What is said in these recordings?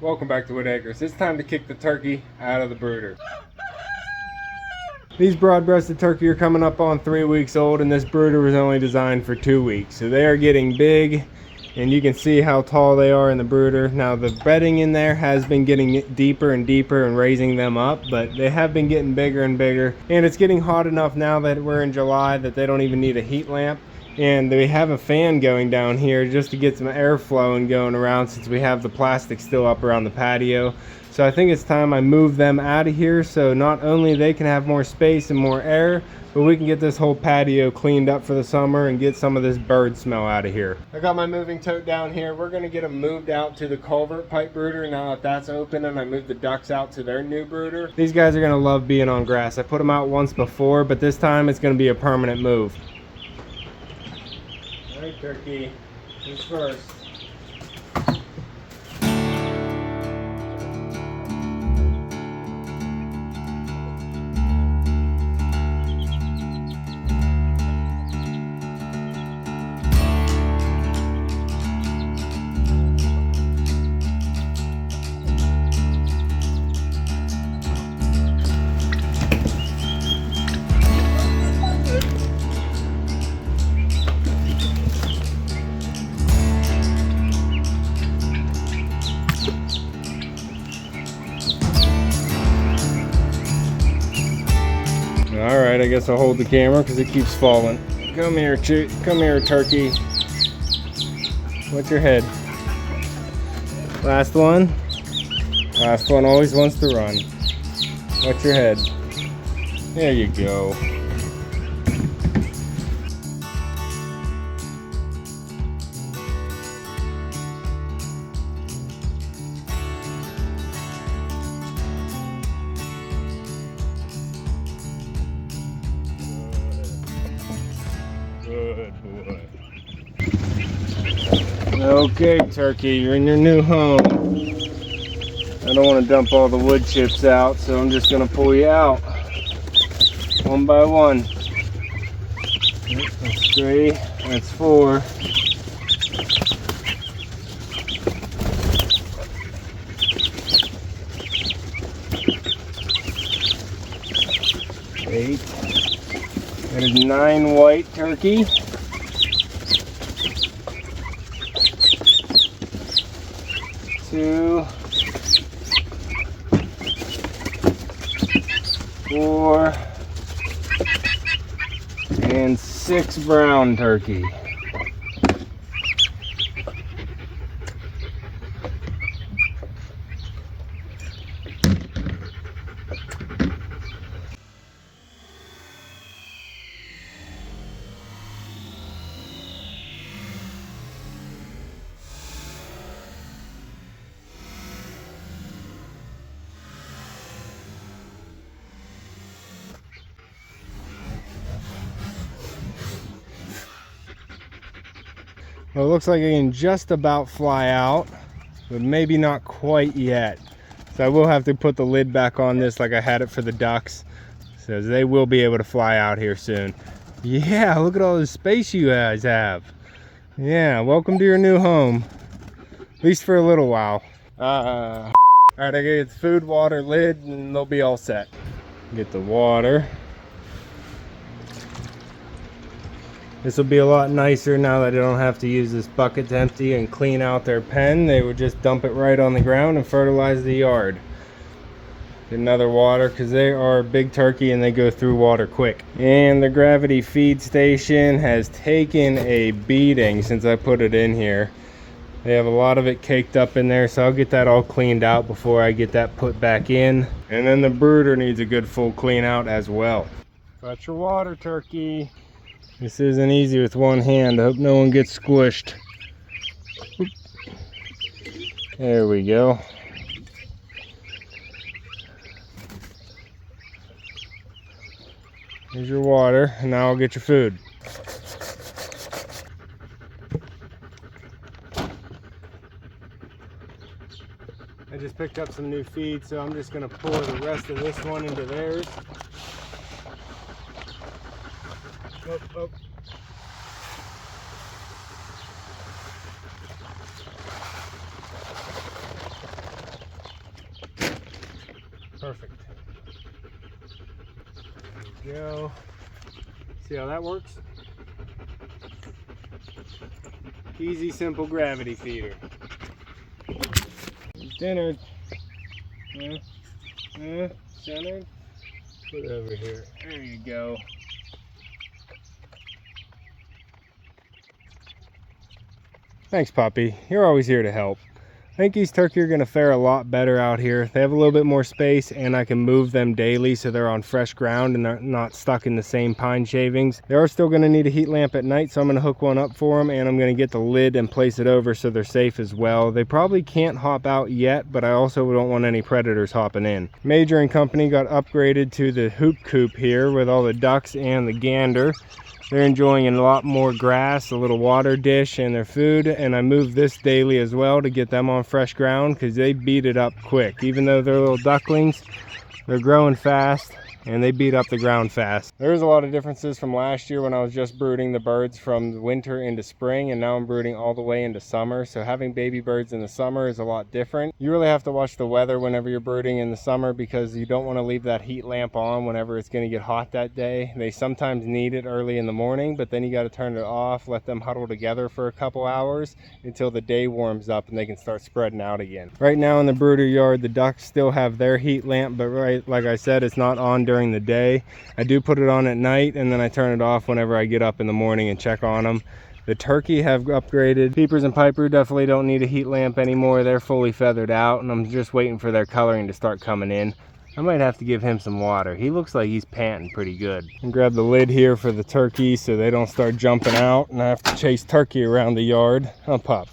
Welcome back to Whitt. It's time to kick the turkey out of the brooder. These broad-breasted turkey are coming up on 3 weeks old, and this brooder was only designed for 2 weeks. So they are getting big, and you can see how tall they are in the brooder. Now the bedding in there has been getting deeper and deeper and raising them up, but they have been getting bigger and bigger. And it's getting hot enough now that we're in July that they don't even need a heat lamp. And we have a fan going down here just to get some airflow and going around, since we have the plastic still up around the patio. So I think it's time I move them out of here, so not only they can have more space and more air, but we can get this whole patio cleaned up for the summer and get some of this bird smell out of here. I got my moving tote down here. We're gonna get them moved out to the culvert pipe brooder now that that's open, and I moved the ducks out to their new brooder. These guys are gonna love being on grass. I put them out once before, but this time it's gonna be a permanent move. All right, turkey, who's first? All right, I guess I'll hold the camera because it keeps falling. Come here, come here, turkey. What's your head? Last one. Last one always wants to run. What's your head? There you go. Good boy. Okay, turkey, you're in your new home. I don't want to dump all the wood chips out, so I'm just going to pull you out one by one. That's 3, that's 4. Eight. That is 9 white turkey. 2, 4, and 6 brown turkey. Well, it looks like I can just about fly out, but maybe not quite yet. So I will have to put the lid back on this like I had it for the ducks, so they will be able to fly out here soon. Yeah, look at all the space you guys have. Yeah, welcome to your new home, at least for a little while. All right, I gotta get the food, water, lid, and they'll be all set. Get the water. This will be a lot nicer now that I don't have to use this bucket to empty and clean out their pen. They would just dump it right on the ground and fertilize the yard. Get another water because they are big turkey and they go through water quick. And the gravity feed station has taken a beating since I put it in here. They have a lot of it caked up in there, so I'll get that all cleaned out before I get that put back in. And then the brooder needs a good full clean out as well. Got your water, turkey. This isn't easy with one hand. I hope no one gets squished. Oop. There we go. Here's your water, and now I'll get your food. I just picked up some new feed, so I'm just going to pour the rest of this one into theirs. Oh, oh. Perfect. There we go. See how that works? Easy, simple gravity feeder. Centered. Centered. Put it over here. There you go. Thanks, Poppy. You're always here to help. I think these turkey are going to fare a lot better out here. They have a little bit more space, and I can move them daily so they're on fresh ground and they're not stuck in the same pine shavings. They are still going to need a heat lamp at night, so I'm going to hook one up for them, and I'm going to get the lid and place it over so they're safe as well. They probably can't hop out yet, but I also don't want any predators hopping in. Major and Company got upgraded to the hoop coop here with all the ducks and the gander. They're enjoying a lot more grass, a little water dish, and their food, and I move this daily as well to get them on fresh ground because they beat it up quick. Even though they're little ducklings, they're growing fast and they beat up the ground fast. There's a lot of differences from last year when I was just brooding the birds from winter into spring, and now I'm brooding all the way into summer. So having baby birds in the summer is a lot different. You really have to watch the weather whenever you're brooding in the summer because you don't want to leave that heat lamp on whenever it's going to get hot that day. They sometimes need it early in the morning, but then you got to turn it off, let them huddle together for a couple hours until the day warms up and they can start spreading out again. Right now in the brooder yard, the ducks still have their heat lamp, but like I said, it's not on during the day. I do put it on at night, and then I turn it off whenever I get up in the morning and check on them. The turkey have upgraded. Peepers and Piper definitely don't need a heat lamp anymore. They're fully feathered out, and I'm just waiting for their coloring to start coming in. I might have to give him some water. He looks like he's panting pretty good. And grab the lid here for the turkey so they don't start jumping out and I have to chase turkey around the yard. I'll pop.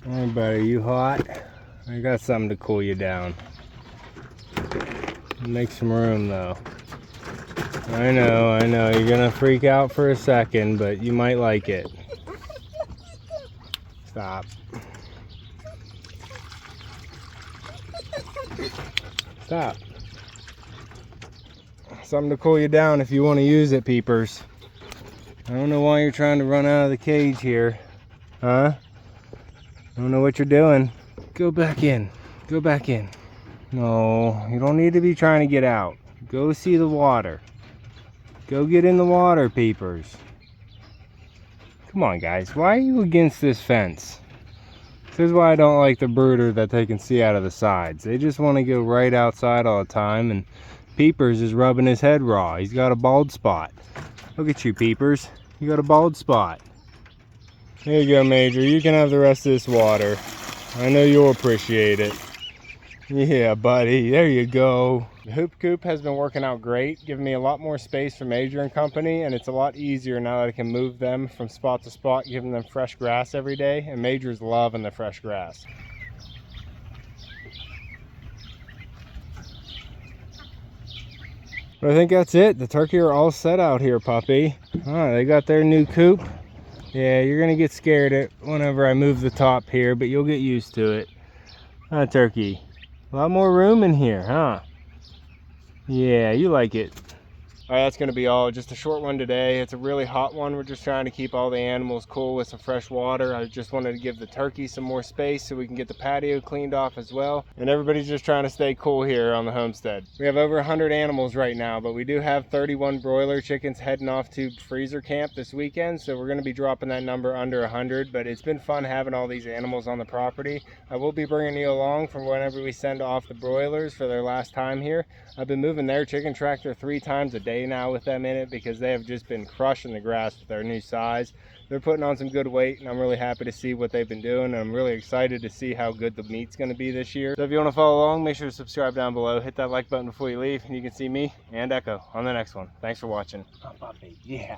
Hey buddy, you hot? I got something to cool you down. Make some room though. I know, you're gonna freak out for a second, but you might like it. Stop. Stop. Something to cool you down if you want to use it, peepers. I don't know why you're trying to run out of the cage here. Huh? I don't know what you're doing. Go back in. Go back in. No, you don't need to be trying to get out. Go see the water. Go get in the water, peepers. Come on, guys. Why are you against this fence? This is why I don't like the brooder that they can see out of the sides. They just want to go right outside all the time, and Peepers is rubbing his head raw. He's got a bald spot. Look at you, Peepers. You got a bald spot. There you go, Major. You can have the rest of this water. I know you'll appreciate it. Yeah, buddy. There you go. The hoop coop has been working out great, giving me a lot more space for Major and Company, and it's a lot easier now that I can move them from spot to spot, giving them fresh grass every day, and Major's loving the fresh grass. But I think that's it. The turkey are all set out here, puppy. They got their new coop. Yeah, you're gonna get scared whenever I move the top here, but you'll get used to it. Turkey. A lot more room in here, huh? Yeah, you like it. All right, that's going to be all. Just a short one today. It's a really hot one. We're just trying to keep all the animals cool with some fresh water. I just wanted to give the turkeys some more space so we can get the patio cleaned off as well. And everybody's just trying to stay cool here on the homestead. We have over 100 animals right now, but we do have 31 broiler chickens heading off to freezer camp this weekend. So we're going to be dropping that number under 100, but it's been fun having all these animals on the property. I will be bringing you along from whenever we send off the broilers for their last time here. I've been moving their chicken tractor 3 times a day now with them in it because they have just been crushing the grass with their new size. They're putting on some good weight, and I'm really happy to see what they've been doing, and I'm really excited to see how good the meat's going to be this year. So if you want to follow along, make sure to subscribe down below, hit that like button before you leave, and you can see me and Echo on the next one. Thanks for watching. Yeah.